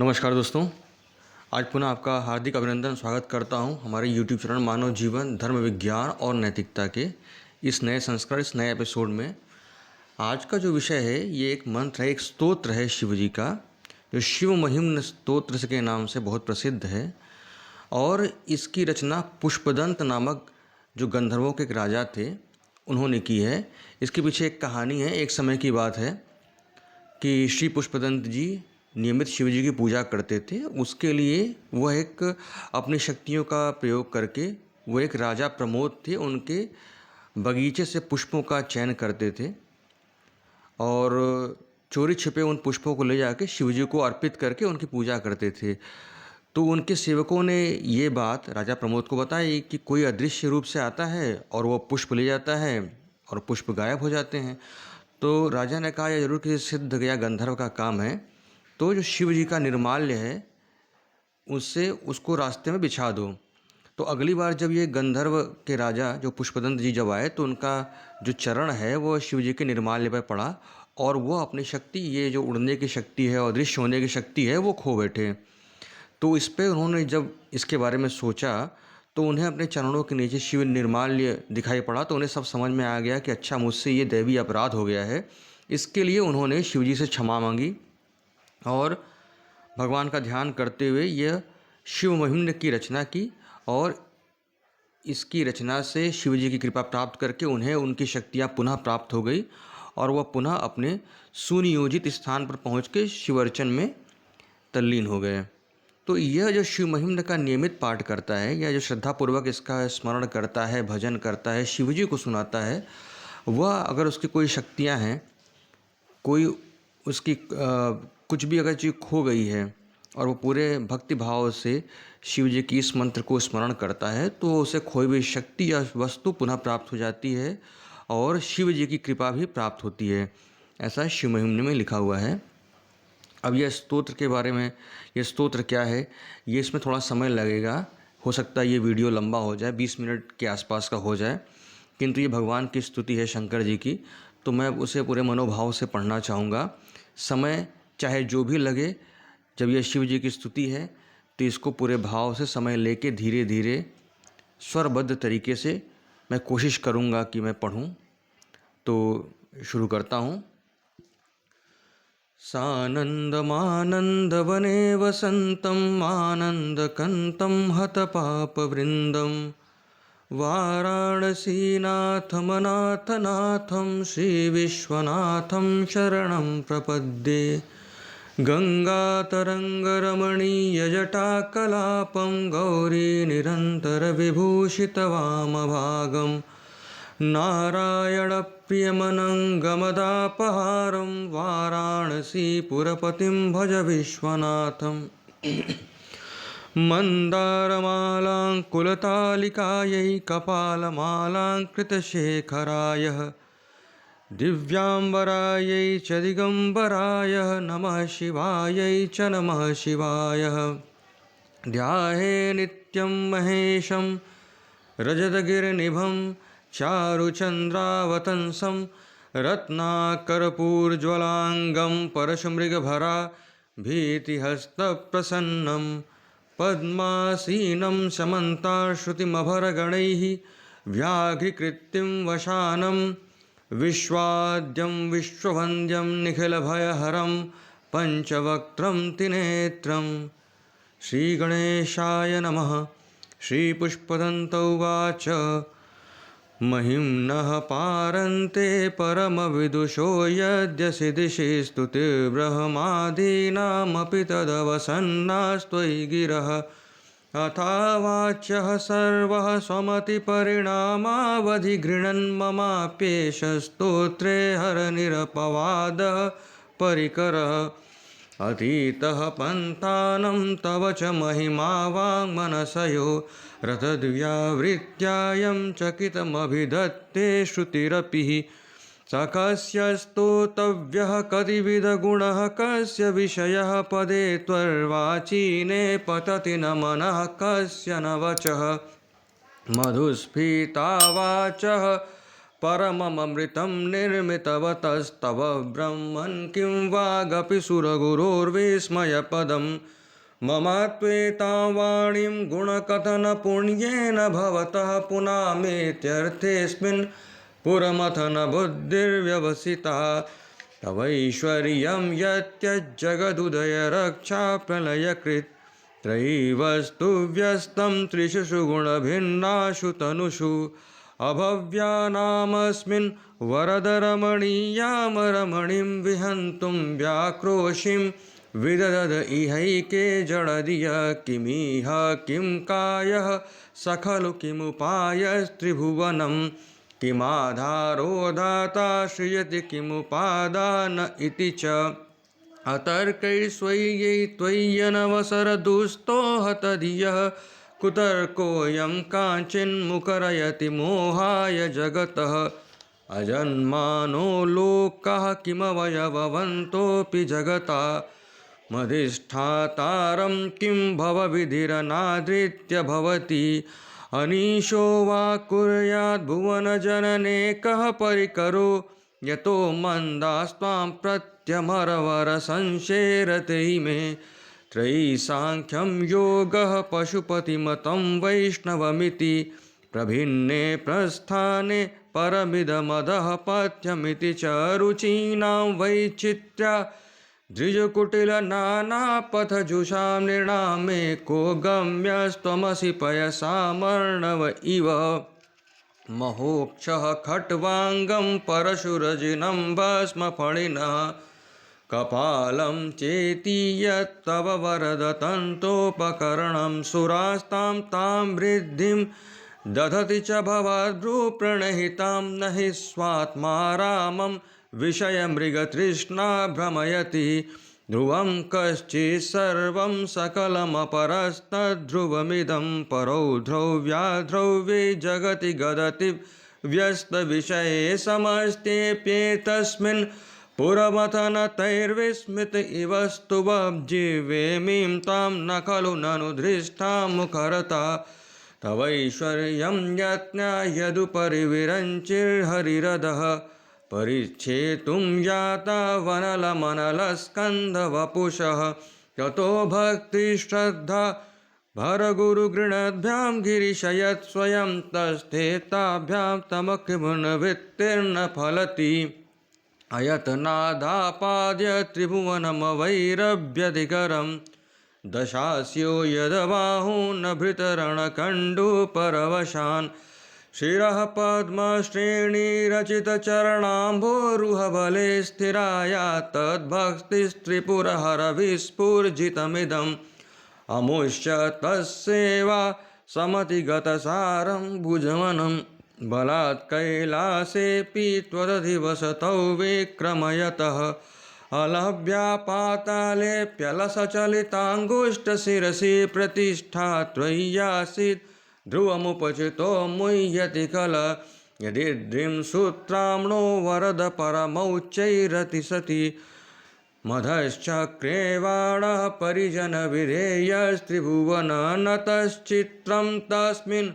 नमस्कार दोस्तों। आज पुनः आपका हार्दिक अभिनंदन स्वागत करता हूं हमारे YouTube चैनल मानव जीवन धर्म विज्ञान और नैतिकता के इस नए संस्करण, इस नए एपिसोड में। आज का जो विषय है ये एक मंत्र है, एक स्तोत्र है शिव जी का, जो शिव महिम्न स्तोत्र के नाम से बहुत प्रसिद्ध है। और इसकी रचना पुष्पदंत नामक जो गंधर्वों के एक राजा थे उन्होंने की है। इसके पीछे एक कहानी है। एक समय की बात है कि श्री पुष्पदंत जी नियमित शिव जी की पूजा करते थे। उसके लिए वह एक अपनी शक्तियों का प्रयोग करके वो एक राजा प्रमोद थे, उनके बगीचे से पुष्पों का चयन करते थे और चोरी छिपे उन पुष्पों को ले जाके शिव जी को अर्पित करके उनकी पूजा करते थे। तो उनके सेवकों ने ये बात राजा प्रमोद को बताई कि कोई अदृश्य रूप से आता है और वो पुष्प ले जाता है और पुष्प गायब हो जाते हैं। तो राजा ने कहा यह जरूर किसी सिद्ध या गंधर्व का काम है, तो जो शिव जी का निर्माल्य है उससे उसको रास्ते में बिछा दो। तो अगली बार जब ये गंधर्व के राजा जो पुष्पदंत जी जब आए तो उनका जो चरण है वो शिव जी के निर्माल्य पर पड़ा और वो अपनी शक्ति, ये जो उड़ने की शक्ति है और दृश्य होने की शक्ति है, वो खो बैठे। तो इस पे उन्होंने जब इसके बारे में सोचा तो उन्हें अपने चरणों के नीचे शिव निर्माल्य दिखाई पड़ा। तो उन्हें सब समझ में आ गया कि अच्छा, मुझसे ये दैवी अपराध हो गया है। इसके लिए उन्होंने शिव जी से क्षमा मांगी और भगवान का ध्यान करते हुए यह शिव महिम्न की रचना की। और इसकी रचना से शिव जी की कृपा प्राप्त करके उन्हें उनकी शक्तियाँ पुनः प्राप्त हो गई और वह पुनः अपने सुनियोजित स्थान पर पहुँच के शिवर्चन में तल्लीन हो गए। तो यह जो शिव महिम्न का नियमित पाठ करता है या जो श्रद्धापूर्वक इसका स्मरण करता है, भजन करता है, शिव जी को सुनाता है, वह अगर उसकी कोई शक्तियाँ हैं, कोई उसकी कुछ भी अगर चीज़ खो गई है और वो पूरे भक्ति भाव से शिव जी की इस मंत्र को स्मरण करता है तो उसे खोई हुई शक्ति या वस्तु पुनः प्राप्त हो जाती है और शिव जी की कृपा भी प्राप्त होती है। ऐसा शिव महिम्न में लिखा हुआ है। अब यह स्तोत्र के बारे में, यह स्तोत्र क्या है, ये इसमें थोड़ा समय लगेगा। हो सकता है ये वीडियो लंबा हो जाए, 20 मिनट के आसपास का हो जाए, किंतु ये भगवान की स्तुति है शंकर जी की, तो मैं उसे पूरे मनोभाव से पढ़ना चाहूँगा। समय चाहे जो भी लगे, जब यह शिव जी की स्तुति है तो इसको पूरे भाव से समय लेके धीरे धीरे स्वरबद्ध तरीके से मैं कोशिश करूँगा कि मैं पढ़ूँ। तो शुरू करता हूँ। सानन्दमानन्दवने वसन्तम् आनन्दकन्तं हतपापवृन्दं वाराणसीनाथमनाथनाथं श्रीविश्वनाथं शरणं प्रपद्ये। गङ्गातरङ्गरमणीयजटाकलापं गौरीनिरन्तरविभूषितवामभागं नारायणप्रियमनङ्गमदापहारं वाराणसीपुरपतिं भज विश्वनाथम्। मन्दारमालाङ्कुलतालिकायै कपालमालाङ्कृतशेखराय दिव्याम्बरायै च दिगम्बराय नमः शिवायै च नमः शिवाय। ध्याये नित्यं महेशं रजतगिरिनिभं चारुचन्द्रावतंसं रत्नाकर्पूरज्वलाङ्गं परशुमृगभरा भीतिहस्तप्रसन्नं पद्मासीनं समन्ताश्रुतिमभरगणैः व्याघ्रीकृतिं वशानं विश्वाद्यं विश्ववन्द्यं निखिलभयहरं पञ्चवक्त्रं त्रिनेत्रं। श्रीगणेशाय नमः। श्रीपुष्पदन्त उवाच महिम्नः पारन्ते परमविदुषो यद्यसि दिशि स्तुतिर्ब्रह्मादीनामपि तदवसन्नास्त्वयि गिरः अथावाच्यः सर्वः स्वमतिपरिणामावधिगृह्णन् ममाप्येष स्तोत्रे हरनिरपवादः परिकरः। अतीतः पन्थानं तव च महिमा वाङ्मनसयो रथद्व्यावृत्यायं चकितमभिधत्ते श्रुतिरपि। स कस्य स्तोतव्यः कतिविधगुणः कस्य विषयः पदे त्वर्वाचीने पतति न मनः कस्य न वचः। मधुस्फीता वाचः परममृतं निर्मितवतस्तव ब्रह्मन् किं वागपि सुरगुरोर्विस्मयपदम् मम त्वेतां वाणीं गुणकथनपुण्येन भवतः पुनामेत्यर्थेऽस्मिन् पुरमथ न बुद्धिर्व्यवसिता तवैश्वर्यं यत्यज्जगदुदयरक्षा प्रलयकृत् त्रयीवस्तु व्यस्तं त्रिषु गुणभिन्नाशु तनुषु अभव्यानामस्मिन् वरदरमणीयां रमणीं विहन्तुं व्याक्रोशिं विदधद इहैके जडधिय किमिह किं कायः स खलु किमुपायस्त्रिभुवनं किमाधारो दाता श्रियति किमुपादान इति च अतर्कैस्त्वय्यै त्वय्यनवसरदुस्तो हतधियः कुतर्कोऽयं काञ्चिन्मुखरयति मोहाय जगतः अजन्मानो लोकाः किमवयववन्तोऽपि जगता मधिष्ठातारं किं भवविधिरनादृत्य भवति अनीशो वा कुर्याद् भुवनजनने कः परिकरो यतो मन्दास्त्वां प्रत्यमरवरसंशेरते मे त्रयी साङ्ख्यं योगः पशुपतिमतं वैष्णवमिति प्रभिन्ने प्रस्थाने परमिदमदः पथ्यमिति च रुचीनां वैचित्र्या द्विजकुटिलनानापथजुषां निर्णामे को गम्यस्त्वमसि पयसामर्णव इव महोक्षः खट्वाङ्गं परशुरजिनं भस्मफणिनः कपालं चेति यत्तव वरदतन्तोपकरणं सुरास्तां तां वृद्धिं दधति च भवद्भ्रूप्रणहितां न हि स्वात्मा रामं विषयमृगतृष्णा भ्रमयति ध्रुवं कश्चित् सर्वं सकलमपरस्तद्ध्रुवमिदं परौध्रव्याध्रव्ये जगति गदति व्यस्तविषये समस्तेऽप्येतस्मिन् पुरमथनतैर्विस्मित इव स्तुवब्जिवेमीं तां न खलु ननु दृष्टा मुखरता तवैश्वर्यं यत्न्यायदुपरिविरञ्चिर्हरिरधः परिच्छेतुं याता वनलमनलस्कन्धवपुषः ततो भक्तिश्रद्धा भरगुरुगृणद्भ्यां गिरिशयत् स्वयं तस्थेताभ्यां तमकिमुन्वृत्तिर्न फलति अयतनादापाद्य त्रिभुवनमवैरभ्यधिकरं दशास्यो यदबाहूनभृतरणकण्डूपरवशान् शिरः पद्मश्रेणीरचितचरणाम्भोरुहबले स्थिराया तद्भक्तिस्त्रिपुरहरविस्फुर्जितमिदम् अमुष्य तस्यैवा समतिगतसारं भुजवनं बलात् कैलासेऽपि त्वदधिवसतौ विक्रमयतः अलभ्या पातालेऽप्यलसचलिताङ्गुष्ठशिरसि प्रतिष्ठा त्वय्यासीत् ध्रुवमुपचितो मुह्यति खल यदिद्रिं सूत्राम्नो वरद परमौच्चैरति सति मधश्चक्रेवाणः परिजनविधेयस्त्रिभुवन नतश्चित्रं तस्मिन्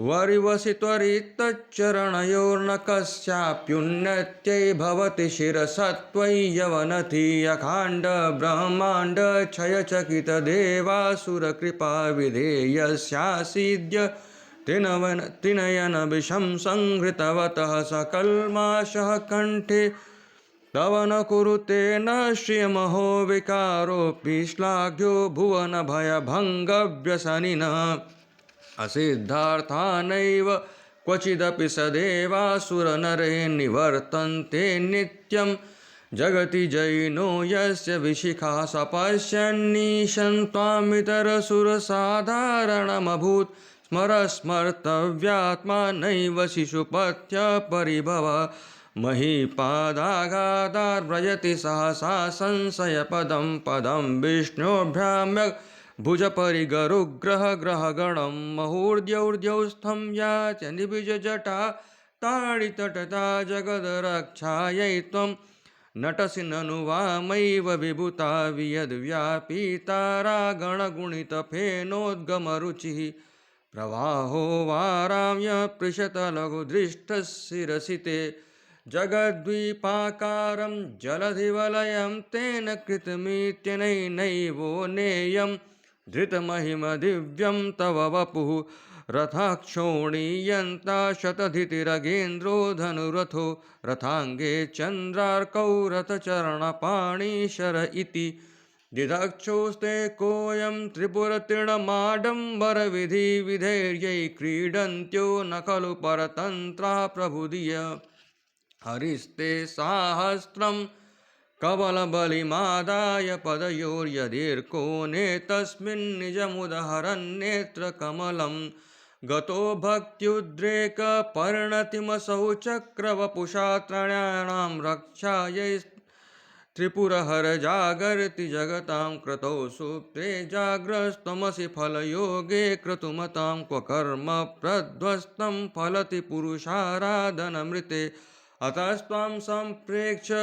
वरिवसि त्वरितच्चरणयोर्न कस्याप्युन्नत्यै भवति शिरसत्वय्यवनति अखाण्ड ब्रह्माण्ड क्षयचकितदेवासुरकृपा विधेयस्यासीद्य त्रिनयनविषं संहृतवतः सकल्माषः कण्ठे तव न कुरुते न श्रियमहो विकारोऽपि श्लाघ्यो भुवनभयभङ्गव्यसनिनः असिद्धार्थानैव क्वचिदपि सदेवासुरनरे निवर्तन्ते नित्यं जगति जयिनो यस्य विशिखा सपश्यन्नीशं त्वामितरसुरसाधारणमभूत् स्मर्तव्यात्मा नैव शिशुपथ्य परिभव महीपादाघातार्व्रजति सहसा संशयपदं पदं विष्णोभ्याम्य भुजपरिगरुग्रहग्रहगणं मुहूर्द्यौर्द्यौस्थं याचनिबिजजटा ताडितटता जगदरक्षायै त्वं नटसि ननु वामैव विभूता वियद्व्यापीतारागणगुणितफेनोद्गमरुचिः प्रवाहो वाराम्य पृषतलघुदृष्टशिरसि ते जगद्वीपाकारं जलधिवलयं तेन कृतमित्यनैनैवो नेयं धृतमहिमदिव्यं तव वपुः रथाक्षोणीयन्ता शतधितिरगेन्द्रो धनुरथो रथाङ्गे चन्द्रार्कौ रथचरणपाणिशर इति दिदक्षोस्ते कोऽयं त्रिपुरतृणमाडम्बरविधिविधैर्यै क्रीडन्त्यो न खलु परतन्त्रा प्रभुधिय हरिस्ते साहस्रं कवलबलिमादाय पदयोर्यदीर्कोऽनेतस्मिन्निजमुदहरन्नेत्रकमलं गतो भक्त्युद्रेकपरिणतिमसौ चक्रवपुषा त्रयाणां रक्षायै त्रिपुरहर जागर्ति जगतां क्रतौ सुप्ते जाग्रस्तमसि फलयोगे क्रतुमतां क्व कर्म प्रध्वस्तं फलति पुरुषाराधनमृते अतस्त्वां सम्प्रेक्ष्य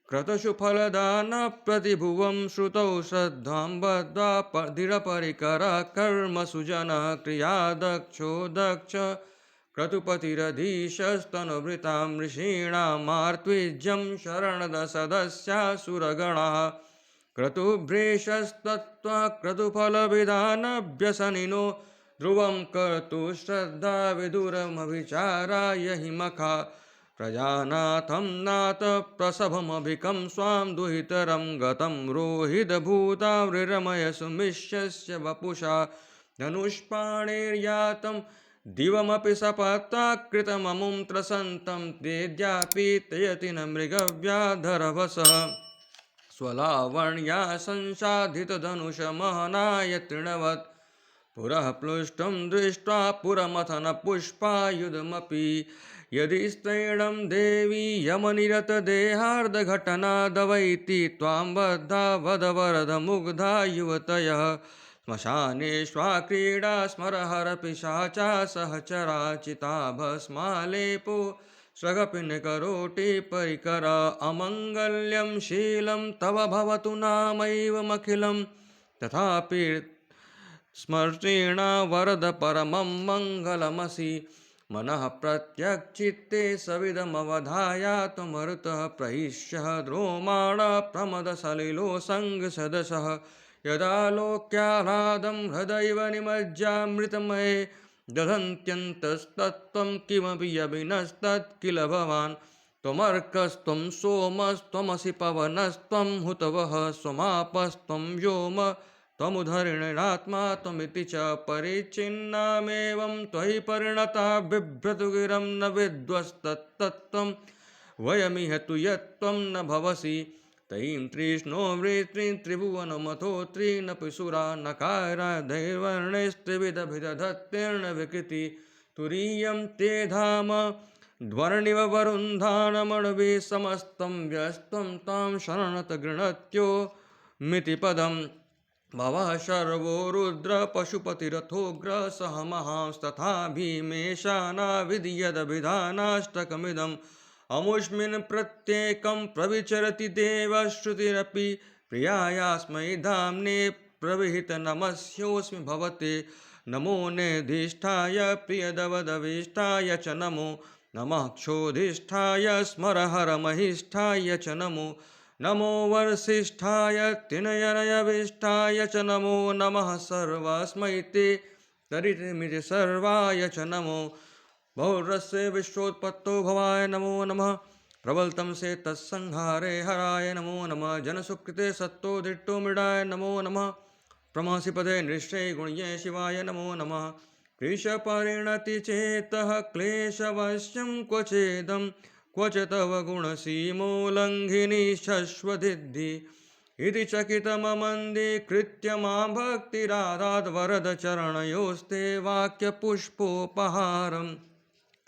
क्रतुषु फलदानप्रतिभुवं श्रुतौ श्रद्धां बद्ध्वा दृढपरिकरः कर्मसु जनः क्रियादक्षो दक्ष क्रतुपतिरधीशस्तनुभृतां ऋषीणामार्त्विज्यं शरणदसदस्यासुरगणाः क्रतुभ्रेशस्तत्त्वा क्रतुफलविधानभ्यसनिनो ध्रुवं कर्तुश्रद्धा विदुरमभिचाराय हिमखा प्रजानाथं नाथ प्रसभमभिकं स्वां दुहितरं गतं रोहितभूतावृरमय सुमिष्यस्य वपुषा धनुष्पाणिर्यातं दिवमपि सपत्ताकृतममुं त्रसन्तं तेद्यापि तयति न मृगव्याधरवसः स्वलावण्या संसाधितधनुषमहनाय तृणवत् पुरः प्लुष्टं दृष्ट्वा पुरमथनपुष्पायुधमपि यदि स्त्रैणं देवी यमनिरतदेहार्धघटनादवैति त्वां बद्धा वदवरदमुग्धा युवतयः श्मशानेष्वा क्रीडा स्मरहरपिशाचा सहचराचिता भस्मालेपो स्वगपिनकरोटिपरिकर अमङ्गल्यं शीलं तव भवतु नामैवमखिलं तथापि स्मर्षेण वरद परमं मङ्गलमसि मनः प्रत्यक्षित्ते सविदमवधायात्मरुतः प्रहिष्यः द्रोमाण प्रमदसलिलो सङ्गसदसः यदालोक्याह्लादं हृदयैव निमज्जामृतमये दधन्त्यन्तस्तत्त्वं किमपि यविनस्तत् किल भवान् त्वमर्कस्त्वं सोमस्त्वमसि पवनस्त्वं हुतवः स्वमापस्त्वं व्योम त्वमुद्धरिणात्मा त्वमिति च परिच्छिन्नामेवं त्वयि परिणता बिभ्रतु गिरं न विद्वस्तत्तत्त्वं वयमिह तु यत्त्वं न भवसि तैं तृष्णो वृत्तिं त्रिभुवनमथो त्रीनपि सुरा नकाराधैर्वर्णैस्त्रिविधभिदधत्तीर्ण विकृति तुरीयं ते धाम ध्वर्णिव वरुन्धानमणवे समस्तं व्यस्तं तां शरणत गृणत्यो मितिपदम् भवः शर्वो रुद्र पशुपतिरथोग्र सह महांस्तथा भीमेशानाविधियदभिधानाष्टकमिदम् अमुष्मिन् प्रत्येकं प्रविचरति देवश्रुतिरपि प्रियायास्मै धाम्ने प्रविहितनमस्योऽस्मि भवते नमो नेधिष्ठाय प्रियदवदविष्टाय च नमो नमः क्षोधिष्ठाय स्मरहरमहिष्ठाय च नमो नमो वर्षिष्ठाय तिनयनयविष्ठाय च नमो नमः सर्वस्मै ते तरितमिति सर्वाय च नमो बहुरस्य विश्वोत्पत्तो भवाय नमो नमः प्रबलतम से तत्संहारे हराय नमो नमः जनसुकृते सत्तो दिट्टो मृडाय नमो नमः प्रमासिपदे नृष्टे गुण्ये शिवाय नमो नमः कृशपरिणति चेतः क्लेशवश्यं क्वचेदं क्वच तव गुणसीमोल्लङ्घिनी शश्वदिद्धि इति चकितममन्दीकृत्य मां भक्तिराधाद्वरदचरणयोस्ते वाक्यपुष्पोपहारम्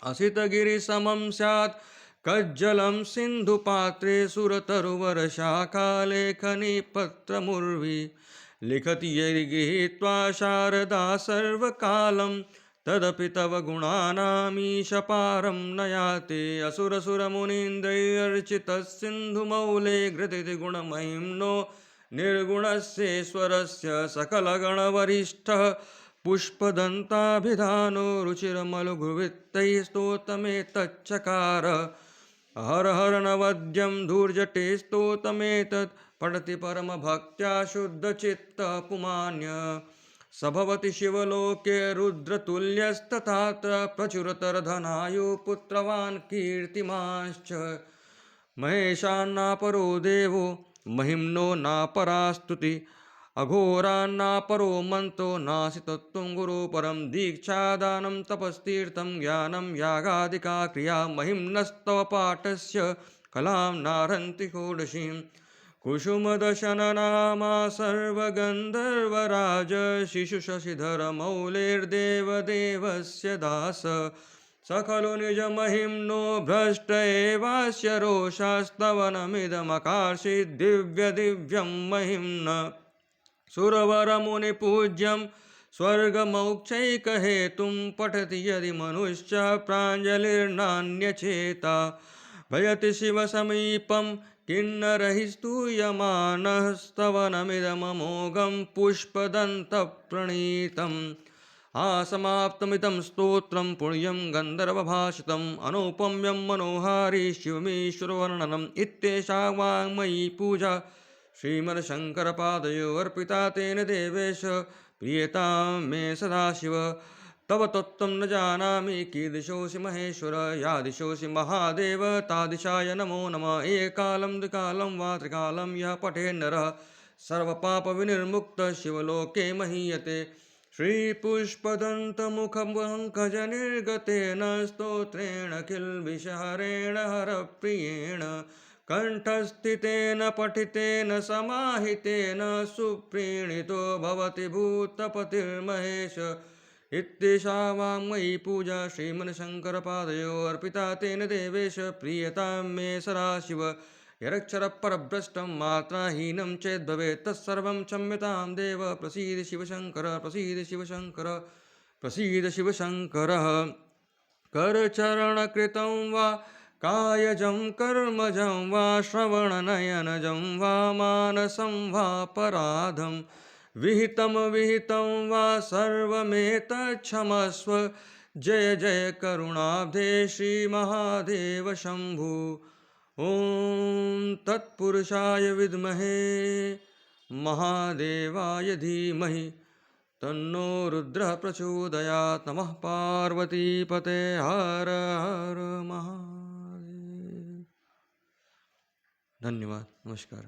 असितगिरिसमं स्यात् कज्जलं सिन्धुपात्रे सुरतरुवरशाखालेखनी पत्रमुर्वी लिखति यदि गृहीत्वा शारदा सर्वकालं तदपि तव गुणानामीशपारं न याते असुरसुरमुनीन्द्रैरर्चितस्सिन्धुमौले घृतिति गुणमहिम्नो निर्गुणस्येश्वरस्य सकलगणवरिष्ठः पुष्पदन्ताभिधानो रुचिरमलघुवृत्तैस्तोतमेतच्चकार हर हर नवद्यं धूर्जटे स्तोतमेतत् पठति परमभक्त्या शुद्धचित्तपुमान्य स भवति शिवलोके रुद्रतुल्यस्तथात्र प्रचुरतरधनायो पुत्रवान् कीर्तिमांश्च महेशान्नापरो देवो महिम्नो नापरास्तुति अघोरान्नापरो मन्तो नासि तत्त्वं गुरु परं दीक्षादानं तपस्तीर्थं ज्ञानं यागादिका क्रिया महिम्नस्तव पाठस्य कलां नारन्ति षोडशीं कुसुमदशननामा सर्वगन्धर्वराज शिशुशशिधरमौलेर्देवदेवस्य दास स खलु निजमहिम्नो भ्रष्ट एवास्य रोषास्तवनमिदमकार्षित् दिव्यं महिम्न सुरवरमुनिपूज्यं स्वर्गमोक्षैकहेतुं पठति यदि मनुष्य प्राञ्जलिर्नान्यचेता भयति शिवसमीपं किन्नरैः स्तूयमानः स्तवनमिदममोघं पुष्पदन्तप्रणीतम् समाप्तमिदं स्तोत्रं पुण्यं गन्धर्वभाषितम् अनुपम्यं मनोहारी शिवमीश्वरवर्णनम् इत्येषा वाङ्मयी पूजा श्रीमद्शङ्करपादयो अर्पिता तेन देवेश प्रियतां मे सदाशिव तव तत्त्वं न जानामि कीदृशोऽसि महेश्वर यादृशोऽसि महादेव तादृशाय नमो नमः एककालं द्विकालं वा त्रिकालं यः पठेन्नरः सर्वपापविनिर्मुक्तः शिवलोके महीयते श्रीपुष्पदन्तमुखपङ्कजनिर्गतेन स्तोत्रेण किल्बिषहरेण हरप्रियेण कण्ठस्थितेन पठितेन समाहितेन सुप्रीणितो भवति भूतपतिर्महेश इत्येषा वाङ्मयी पूजा श्रीमन्शङ्करपादयो अर्पिता तेन देवेश प्रीयतां मे सदाशिव यरक्षरपरभ्रष्टं मात्राहीनं चेद्भवेत् तत्सर्वं क्षम्यतां देव प्रसीद शिवशङ्कर प्रसीद शिवशङ्कर प्रसीद शिवशङ्कर करचरणकृतं वा कायजं कर्मजं वा श्रवणनयनजं वा मानसं वा पराधं विहितं वा सर्वमेतत्क्षमस्व जय जय करुणाब्धे श्रीमहादेव शम्भु ॐ तत्पुरुषाय विद्महे महादेवाय धीमहि तन्नो रुद्रः प्रचोदयात् नमः पार्वतीपते हर हर महादेव। धन्यवाद, नमस्कार।